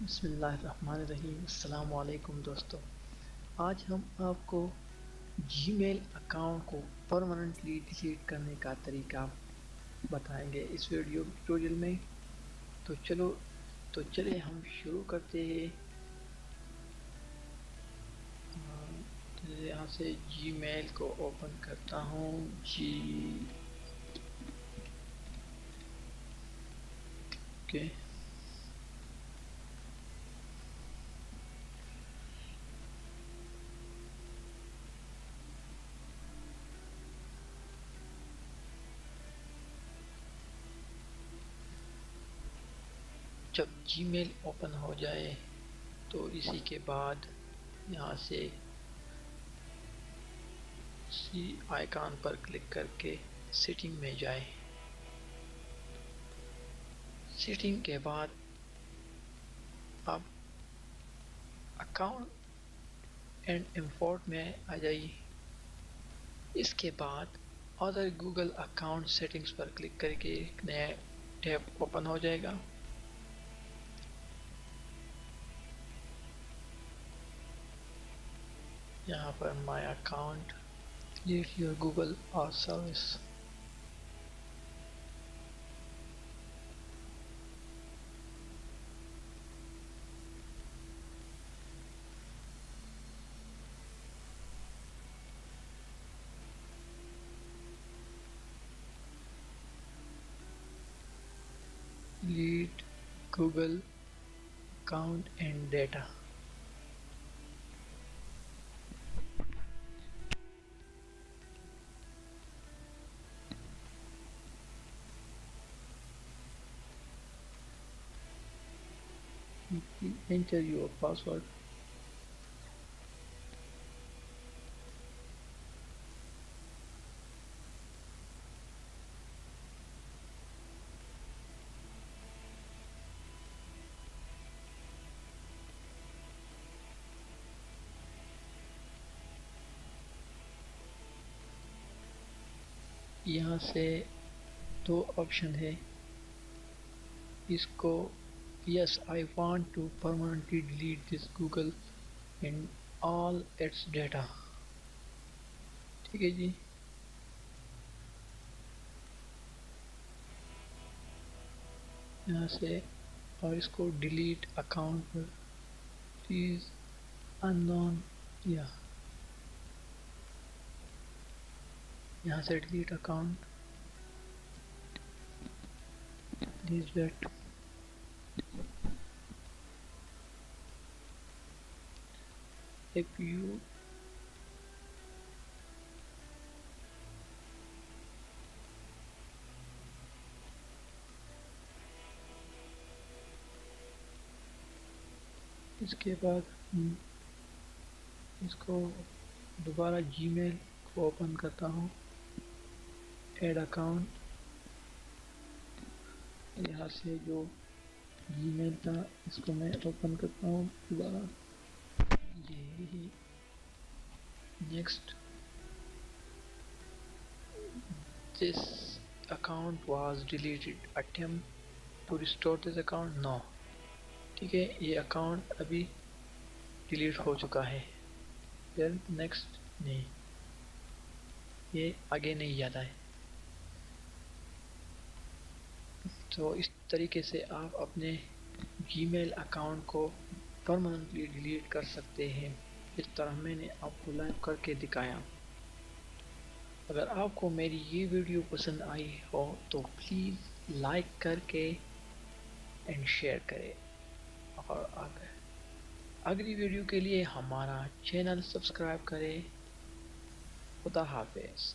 बिस्मिल्लाहिर्रहमानिर्रहीम। अस्सलाम वालेकुम दोस्तों। आज हम आपको जीमेल अकाउंट को परमानेंटली डिलीट करने का तरीका बताएंगे इस वीडियो ट्यूटोरियल में। तो चले हम शुरू करते हैं। तो यहाँ से जीमेल को ओपन करता हूँ। ओके, जब जीमेल ओपन हो जाए तो इसी के बाद यहाँ से सी आइकॉन पर क्लिक करके सेटिंग में जाए। सेटिंग के बाद आप अकाउंट एंड इंपोर्ट में आ जाइए। इसके बाद अदर गूगल अकाउंट सेटिंग्स पर क्लिक करके एक नया टैब ओपन हो जाएगा। यहाँ पर my account, delete your Google और service. Delete Google account and data. Enter your password। यहाँ से दो ऑप्शन है। इसको yes I want to permanently delete this Google and all its data. ठीक है जी। यहाँ से और इसको डिलीट अकाउंट पर प्लीज अननोन, या यहाँ से delete account please wait. If you इसके बाद इसको दोबारा जीमेल को ओपन करता हूँ। ऐड अकाउंट, यहाँ से जो जीमेल था इसको मैं ओपन करता हूँ दोबारा। यही next, this account was deleted, attempt to restore this account no. ठीक है, ये अकाउंट अभी डिलीट हो चुका है। फिर नेक्स्ट नहीं, ये आगे नहीं जाता है। तो इस तरीके से आप अपने जीमेल अकाउंट को परमानेंटली डिलीट कर सकते हैं। इस तरह मैंने आपको लाइव करके दिखाया। अगर आपको मेरी ये वीडियो पसंद आई हो तो प्लीज़ लाइक करके एंड शेयर करें, और अगली वीडियो के लिए हमारा चैनल सब्सक्राइब करें। खुदा हाफिज़।